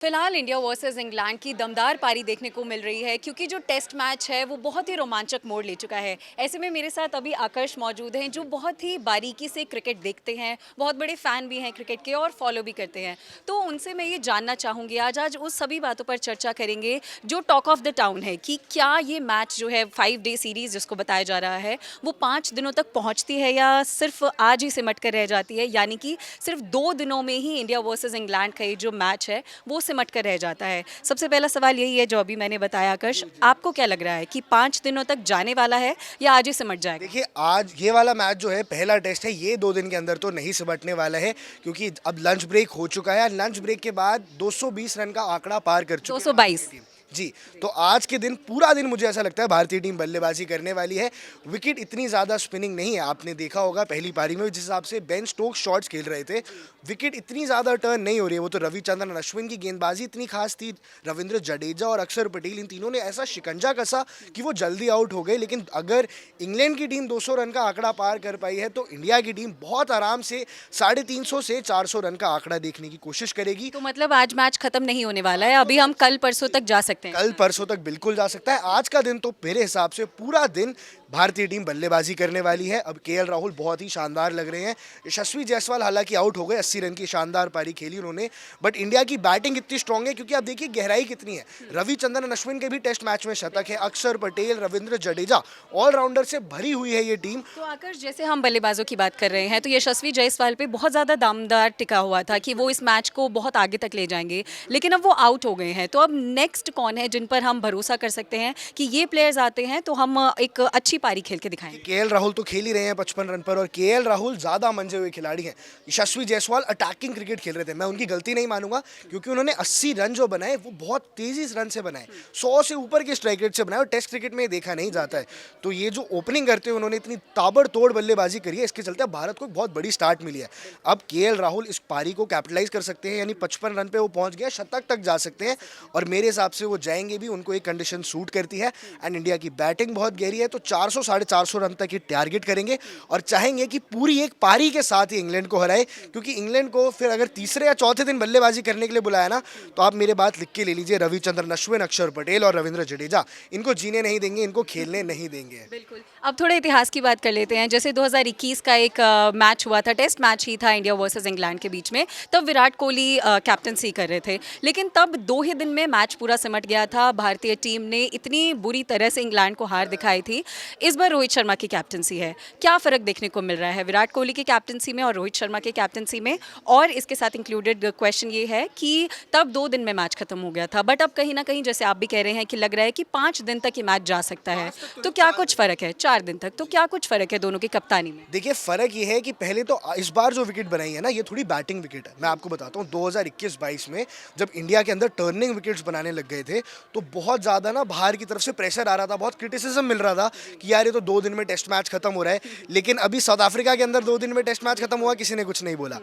फिलहाल India versus England की दमदार पारी देखने को मिल रही है क्योंकि जो टेस्ट मैच है वो बहुत ही रोमांचक मोड़ ले चुका है। ऐसे में मेरे साथ अभी आकर्ष मौजूद हैं जो बहुत ही बारीकी से क्रिकेट देखते हैं, बहुत बड़े फ़ैन भी हैं क्रिकेट के और फॉलो भी करते हैं। तो उनसे मैं ये जानना चाहूँगी आज आज उस सभी बातों पर चर्चा करेंगे जो टॉक ऑफ द टाउन है कि क्या ये मैच जो है 5 डे सीरीज़ जिसको बताया जा रहा है वो 5 दिनों तक पहुँचती है या सिर्फ आज ही सिमट कर रह जाती है, यानी कि सिर्फ 2 दिनों में ही इंडिया वर्सेस इंग्लैंड का ये जो मैच है वो सिमट कर रह जाता है। सबसे पहला सवाल यही है जो अभी मैंने बताया आकर्ष, आपको क्या लग रहा है कि 5 दिनों तक जाने वाला है या आज ही सिमट जाएगा? देखिए, आज ये वाला मैच जो है पहला टेस्ट है, ये 2 दिन के अंदर तो नहीं सिमटने वाला है क्योंकि अब लंच ब्रेक हो चुका है। लंच ब्रेक के बाद 220 रन का आंकड़ा पार कर चुकी है 222। भारतीय टीम। जी, तो आज के दिन पूरा दिन मुझे ऐसा लगता है भारतीय टीम बल्लेबाजी करने वाली है। विकेट इतनी ज़्यादा स्पिनिंग नहीं है, आपने देखा होगा पहली पारी में जिस हिसाब से बेन स्टोक्स शॉट्स खेल रहे थे, विकेट इतनी ज़्यादा टर्न नहीं हो रही है। वो तो रविचंद्रन अश्विन की गेंदबाजी इतनी खास थी, रविंद्र जडेजा और अक्षर पटेल इन तीनों ने ऐसा शिकंजा कसा कि वो जल्दी आउट हो गए। लेकिन अगर इंग्लैंड की टीम 200 रन का आंकड़ा पार कर पाई है तो इंडिया की टीम बहुत आराम से 350 से 400 रन का आंकड़ा देखने की कोशिश करेगी। तो मतलब आज मैच खत्म नहीं होने वाला है, अभी हम कल परसों तक जा सकते हैं। कल परसों तक बिल्कुल जा सकता है। आज का दिन तो मेरे हिसाब से पूरा दिन भारतीय टीम बल्लेबाजी करने वाली है। अब केएल राहुल बहुत ही शानदार लग रहे हैं। यशस्वी जायसवाल हालांकि आउट हो गए, 80 रन की शानदार पारी खेली उन्होंने, बट इंडिया की बैटिंग इतनी स्ट्रांग है क्योंकि आप देखिए गहराई कितनी है। रविचंद्रन अश्विन के भी टेस्ट मैच में शतक है, अक्षर पटेल, रविंद्र जडेजा, ऑलराउंडर से भरी हुई है ये टीम। तो आकर्ष, जैसे हम बल्लेबाजों की बात कर रहे हैं तो यशस्वी जायसवाल पे बहुत ज़्यादा दामदार टिका हुआ था कि वो इस मैच को बहुत आगे तक ले जाएंगे, लेकिन अब वो आउट हो गए हैं। तो अब नेक्स्ट कौन है जिन पर हम भरोसा कर सकते हैं कि ये प्लेयर्स आते हैं तो हम एक अच्छी पारी खेल के दिखाएंगे? केएल राहुल तो खेल ही रहे हैं 55 रन पर, और केएल राहुल ज़्यादा मंजे हुए खिलाड़ी हैं। यशस्वी जायसवाल अटैकिंग क्रिकेट खेल रहे थे, मैं उनकी गलती नहीं मानूंगा क्योंकि उन्होंने 80 रन जो बनाए वो बहुत तेज़ी रन से बनाए, 100 से ऊपर के स्ट्राइक रेट से बनाए, और टेस्ट क्रिकेट में ये देखा नहीं जाता है। तो ये जो ओपनिंग करते हुए उन्होंने इतनी ताबड़तोड़ बल्लेबाजी करी है, इसके चलते भारत को एक बहुत बड़ी स्टार्ट मिली है। अब केएल राहुल इस पारी को कैपिटलाइज कर सकते हैं, यानी 55 रन पे वो पहुंच गए, शतक तक जा सकते हैं, और मेरे हिसाब से वो जाएंगे भी। उनको एक कंडीशन सूट करती है एंड इंडिया की बैटिंग बहुत गहरी है, तो 400 साढ़े 400 रन तक ही टारगेट करेंगे और चाहेंगे कि पूरी एक पारी के साथ ही इंग्लैंड को हराए, क्योंकि इंग्लैंड को फिर अगर तीसरे या चौथे दिन बल्लेबाजी करने के लिए बुलाया ना, तो आप मेरे बात लिख के ले लीजिए, रविचंद्रन अश्विन, अक्षर पटेल और रविंद्र जडेजा इनको जीने नहीं देंगे, इनको खेलने नहीं देंगे। बिल्कुल। अब थोड़े इतिहास की बात कर लेते हैं। जैसे 2021 का एक मैच हुआ था, टेस्ट मैच ही था इंडिया वर्सेस इंग्लैंड के बीच में, तब विराट कोहली कैप्टनसी कर रहे थे, लेकिन तब 2 ही दिन में मैच पूरा सिमट गया था। भारतीय टीम ने इतनी बुरी तरह से इंग्लैंड को हार दिखाई थी। इस बार रोहित शर्मा की कैप्टनसी है, क्या फ़र्क देखने को मिल रहा है विराट कोहली की कैप्टनसी में और रोहित शर्मा की कैप्टनसी में? और इसके साथ इंक्लूडेड क्वेश्चन ये है कि तब 2 दिन में मैच खत्म हो गया था, बट अब कहीं ना कहीं जैसे आप भी कह रहे हैं कि लग रहा है कि 5 दिन तक ये मैच जा सकता है, तो क्या कुछ फ़र्क है? 4 दिन तक तो क्या कुछ फ़र्क है दोनों की कप्तानी में? देखिए, फ़र्क ये है कि पहले तो इस बार जो विकेट बनाई है ना, ये थोड़ी बैटिंग विकेट है। मैं आपको बताता हूँ, 2021-22 में जब इंडिया के अंदर टर्निंग विकेट्स बनाने लग गए थे तो बहुत ज़्यादा ना बाहर की तरफ से प्रेशर आ रहा था, बहुत क्रिटिसिज्म मिल रहा था कि यार ये तो 2 दिन में टेस्ट मैच खत्म हो रहा है। लेकिन अभी साउथ अफ्रीका के अंदर 2 दिन में टेस्ट मैच खत्म हुआ, किसी ने कुछ नहीं बोला।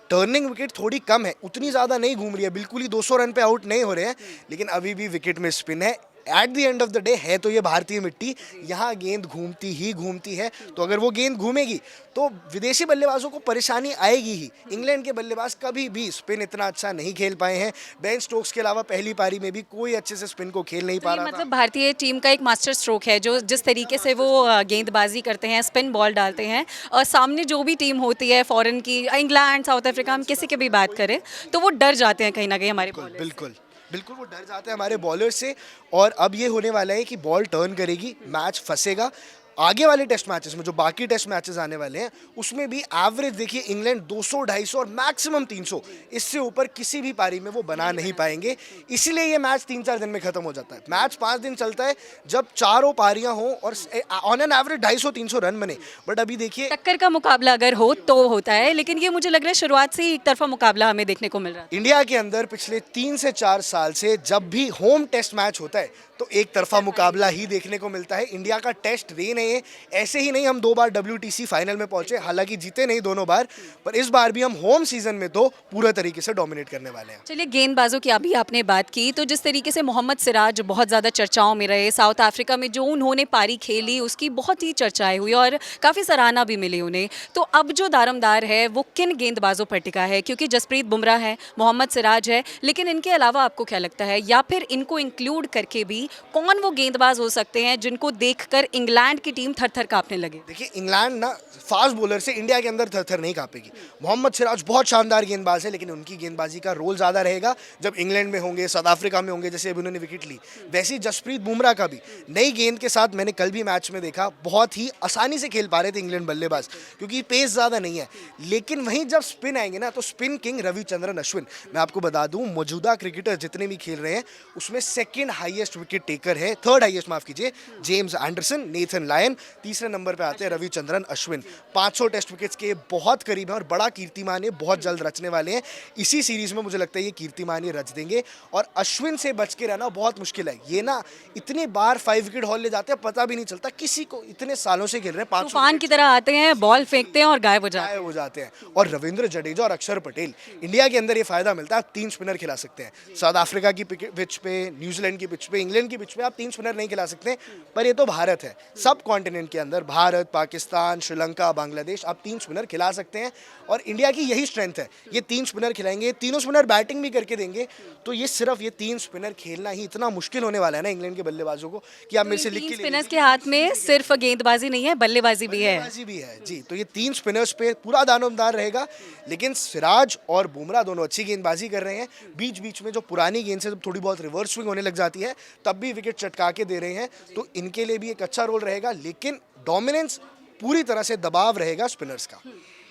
टर्निंग विकेट थोड़ी कम है, उतनी ज़्यादा नहीं घूम रही है, बिल्कुल ही 200 रन पे आउट नहीं हो रहे हैं, लेकिन अभी भी विकेट में स्पिन है। At the end of the day है तो ये भारतीय मिट्टी, यहाँ गेंद घूमती ही घूमती है, तो अगर वो गेंद घूमेगी तो विदेशी बल्लेबाजों को परेशानी आएगी ही। इंग्लैंड के बल्लेबाज कभी भी स्पिन इतना अच्छा नहीं खेल पाए हैं। बेन स्टोक्स के अलावा पहली पारी में भी कोई अच्छे से स्पिन को खेल नहीं पा रहा था। मतलब भारतीय टीम का एक मास्टर स्ट्रोक है जो जिस तरीके से वो गेंदबाजी करते हैं, स्पिन बॉल डालते हैं, और सामने जो भी टीम होती है फॉरेन की, इंग्लैंड, साउथ अफ्रीका, हम किसी की भी बात करें तो वो डर जाते हैं कहीं ना कहीं हमारे बॉलर से। बिल्कुल बिल्कुल वो डर जाते हैं हमारे बॉलर से। और अब ये होने वाला है कि बॉल टर्न करेगी, मैच फंसेगा। आगे वाले टेस्ट मैचेस में, जो बाकी टेस्ट मैचेस आने वाले हैं, उसमें भी एवरेज देखिए इंग्लैंड 200, 250 और मैक्सिमम 300, इससे ऊपर किसी भी पारी में वो बना नहीं पाएंगे। इसीलिए ये मैच 3-4 दिन में खत्म हो जाता है। मैच 5 दिन चलता है जब चारों पारियां हों और ऑन एन एवरेज 250-300 रन बने। बट अभी देखिए, टक्कर का मुकाबला अगर हो तो होता है, लेकिन ये मुझे लग रहा है शुरुआत से ही एक तरफा मुकाबला हमें देखने को मिल रहा है। इंडिया के अंदर पिछले 3 से 4 साल से जब भी होम टेस्ट मैच होता है तो एक तरफा मुकाबला ही देखने को मिलता है। इंडिया का टेस्ट रेन नहीं है। ऐसे ही नहीं, हम 2 बार WTC फाइनल में पहुंचे, हालांकि जीते नहीं दोनों बार, पर इस बार भी हम होम सीजन में तो पूरे तरीके से डोमिनेट करने वाले हैं। चलिए, गेंदबाजों की अभी आपने बात की, तो जिस तरीके से मोहम्मद सिराज बहुत ज़्यादा चर्चाओं में रहे, साउथ अफ्रीका में जो उन्होंने पारी खेली उसकी बहुत ही चर्चाएं हुई और काफ़ी सराहना भी मिली उन्हें। तो अब जो दारोमदार है वो किन गेंदबाजों पर टिका है? क्योंकि जसप्रीत बुमराह है, मोहम्मद सिराज है, लेकिन इनके अलावा आपको क्या लगता है, या फिर इनको इंक्लूड करके भी कौन वो गेंदबाज हो सकते हैं जिनको देखकर इंग्लैंड की टीम थर-थर कांपने लगे? देखिए, इंग्लैंड ना फास्ट बॉलर से इंडिया के अंदर थर-थर नहीं कांपेगी। मोहम्मद सिराज बहुत शानदार गेंदबाज है, लेकिन उनकी गेंदबाजी का रोल ज़्यादा रहेगा जब इंग्लैंड में होंगे, साउथ अफ्रीका में होंगे, जैसे अभी उन्होंने विकेट ली। वैसे ही जसप्रीत बुमराह का भी नई गेंद के साथ मैंने कल भी मैच में देखा, बहुत ही आसानी से खेल पा रहे थे इंग्लैंड बल्लेबाज, क्योंकि पेस ज़्यादा नहीं है। लेकिन वहीं जब स्पिन आएंगे ना, तो स्पिन किंग रविचंद्रन अश्विन, मैं आपको बता दूं, मौजूदा क्रिकेटर जितने भी खेल रहे हैं उसमें सेकंड हाईएस्ट विकेट टेकर है, थर्ड हाईएस्ट माफ कीजिए, जेम्स एंडरसन, नेथन लायन, तीसरे नंबर पे आते हैं रविचंद्रन अश्विन। 500 टेस्ट विकेट्स के बहुत करीब है और बड़ा कीर्तिमान ये बहुत जल्द रचने वाले हैं। इसी सीरीज में मुझे लगता है ये कीर्तिमान ये रच देंगे, और अश्विन से बच के रहना बहुत मुश्किल है। ये ना इतनी बार 5 विकेट हॉल ले जाते हैं, पता भी नहीं चलता किसी को, इतने सालों से खेल रहे हैं। 500 तूफान की तरह आते हैं, बॉल फेंकते हैं और गायब हो जाते हैं। गायब हो जाते हैं। और रविंद्र जडेजा और अक्षर पटेल, इंडिया के अंदर ये फायदा मिलता है, आप 3 स्पिनर खिला सकते हैं। साउथ अफ्रीका की पिच पे, न्यूजीलैंड की पिच पे, इंग्लैंड की पिच पे आप 3 स्पिनर नहीं खिला सकते, पर ये तो भारत है। सब कॉन्टिनेंट के अंदर भारत, पाकिस्तान, श्रीलंका, बांग्लादेश, आप 3 स्पिनर खिला सकते हैं, और इंडिया की यही स्ट्रेंथ है। ये 3 स्पिनर खिलाएंगे, तीनों स्पिनर बैटिंग भी करके देंगे, तो ये सिर्फ ये 3 स्पिनर खेलना ही इतना मुश्किल होने वाला है ना इंग्लैंड के बल्लेबाजों को, कि आप मेरे से लिख के ले स्पिनर्स के हाथ में सिर्फ गेंदबाजी नहीं है, बल्लेबाजी भी है। बल्लेबाजी भी है जी। तो ये 3 स्पिनर्स पे पूरा दारोमदार रहेगा, लेकिन सिराज और बुमराह दोनों अच्छी गेंदबाजी कर रहे हैं। बीच बीच में जो पुरानी गेंद से जब थोड़ी बहुत रिवर्स स्विंग होने लग जाती है, तब भी विकेट चटका के दे रहे हैं, तो इनके लिए भी एक अच्छा रोल रहेगा, लेकिन डोमिनेंस पूरी तरह से दबाव रहेगा स्पिनर्स का।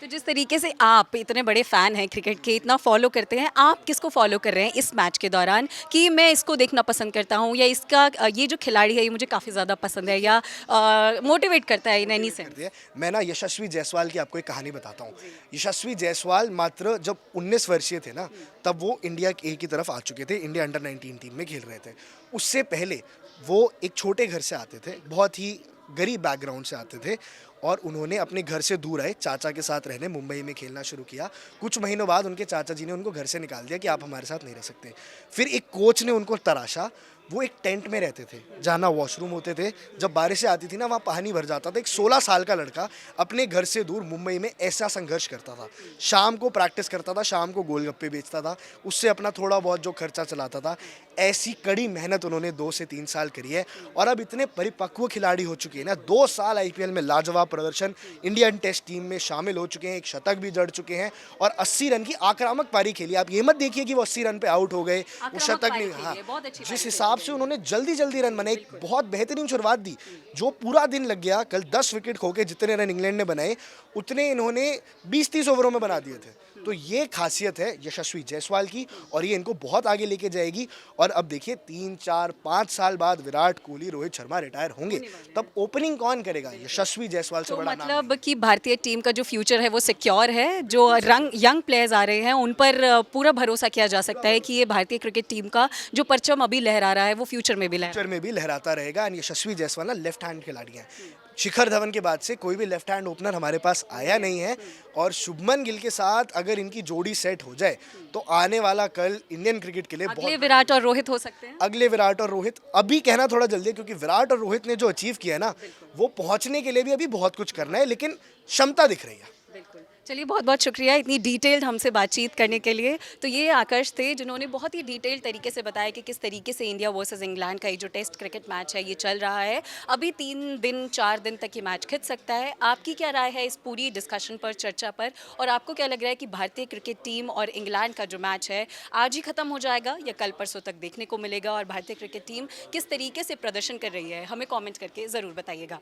तो जिस तरीके से आप इतने बड़े फैन हैं क्रिकेट के, इतना फॉलो करते हैं, आप किसको फॉलो कर रहे हैं इस मैच के दौरान कि मैं इसको देखना पसंद करता हूं, या इसका ये जो खिलाड़ी है ये मुझे काफ़ी ज़्यादा पसंद है, या मोटिवेट करता है इन एनी सेंस? मैं ना यशस्वी जायसवाल की आपको एक कहानी बताता हूँ। यशस्वी जायसवाल मात्र जब 19 वर्षीय थे ना, तब वो इंडिया ए की तरफ आ चुके थे, इंडिया अंडर 19 टीम में खेल रहे थे। उससे पहले वो एक छोटे घर से आते थे, बहुत ही गरीब बैकग्राउंड से आते थे, और उन्होंने अपने घर से दूर आए, चाचा के साथ रहने मुंबई में खेलना शुरू किया। कुछ महीनों बाद उनके चाचा जी ने उनको घर से निकाल दिया कि आप हमारे साथ नहीं रह सकते। फिर एक कोच ने उनको तराशा, वो एक टेंट में रहते थे जहाँ ना वॉशरूम होते थे, जब बारिशें आती थी ना वहाँ पानी भर जाता था। एक 16 साल का लड़का अपने घर से दूर मुंबई में ऐसा संघर्ष करता था, शाम को प्रैक्टिस करता था, शाम को गोलगप्पे बेचता था, उससे अपना थोड़ा बहुत जो खर्चा चलाता था। ऐसी कड़ी मेहनत उन्होंने 2 से 3 साल करी है, और अब इतने परिपक्व खिलाड़ी हो चुके हैं ना, 2 साल IPL में लाजवाब प्रदर्शन, इंडियन टेस्ट टीम में शामिल हो चुके हैं, एक शतक भी जड़ चुके हैं, और 80 रन की आक्रामक पारी खेली। आप ये मत देखिए कि वो 80 रन पे आउट हो गए, वो शतक नहीं। हाँ, जिस हिसाब से उन्होंने जल्दी जल्दी रन बनाए, एक बहुत बेहतरीन शुरुआत दी, जो पूरा दिन लग गया। कल 10 विकेट खो के जितने रन इंग्लैंड ने बनाए, उतने इन्होंने 20-30 ओवरों में बना दिए थे। तो ये खासियत है यशस्वी जायसवाल की, और ये इनको बहुत आगे लेके जाएगी। और अब देखिए 3, 4, 5 साल बाद विराट कोहली, रोहित शर्मा रिटायर होंगे, तब ओपनिंग कौन करेगा? यशस्वी जायसवाल से तो बड़ा नाम मतलब कि भारतीय टीम का जो फ्यूचर है वो सिक्योर है, जो यंग प्लेयर्स आ रहे हैं उन पर पूरा भरोसा किया जा सकता है कि ये भारतीय क्रिकेट टीम का जो परचम अभी लहरा रहा है वो फ्यूचर में भी लहराता रहेगा। और यशस्वी जायसवाल ना लेफ्ट हैंड खिलाड़ी हैं। शिखर धवन के बाद से कोई भी लेफ्ट हैंड ओपनर हमारे पास आया नहीं है, और शुभमन गिल के साथ अगर इनकी जोड़ी सेट हो जाए, तो आने वाला कल इंडियन क्रिकेट के लिए अगले विराट और रोहित हो सकते हैं। अगले विराट और रोहित, अभी कहना थोड़ा जल्दी है, क्योंकि विराट और रोहित ने जो अचीव किया है ना, वो पहुंचने के लिए भी अभी बहुत कुछ करना है, लेकिन क्षमता दिख रही है। बिल्कुल। चलिए, बहुत बहुत शुक्रिया इतनी डिटेल्ड हमसे बातचीत करने के लिए। तो ये आकर्ष थे जिन्होंने बहुत ही डिटेल्ड तरीके से बताया कि किस तरीके से इंडिया वर्सेस इंग्लैंड का ये जो टेस्ट क्रिकेट मैच है ये चल रहा है। अभी 3 दिन 4 दिन तक ये मैच खिंच सकता है। आपकी क्या राय है इस पूरी डिस्कशन पर, चर्चा पर, और आपको क्या लग रहा है कि भारतीय क्रिकेट टीम और इंग्लैंड का जो मैच है आज ही खत्म हो जाएगा या कल परसों तक देखने को मिलेगा, और भारतीय क्रिकेट टीम किस तरीके से प्रदर्शन कर रही है? हमें कॉमेंट करके ज़रूर बताइएगा।